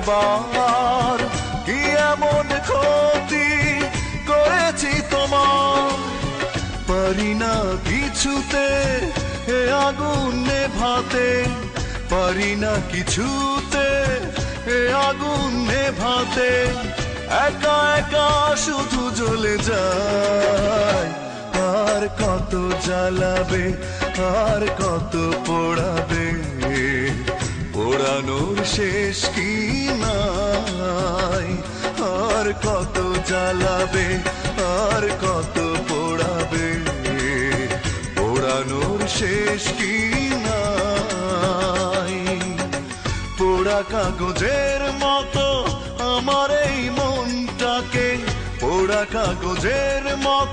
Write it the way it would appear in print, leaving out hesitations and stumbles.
বার কি এমন ক্ষতি করেছি তোমার, পারি না কিছুতে এ আগুন নেভাতে, পারি না কিছুতে এ আগুন নেভাতে, একা একা শুধু জ্বলে যায়। আর কত জ্বালাবে, আর কত পোড়াবে, পোড়ানোর শেষ কি নাই। আর কত জ্বালাবে, আর কত পোড়াবে, পোড়ানোর শেষ কি নাই। পোড়া কাগজের মতো আমার এই মনটাকে, পোড়া কাগজের মতো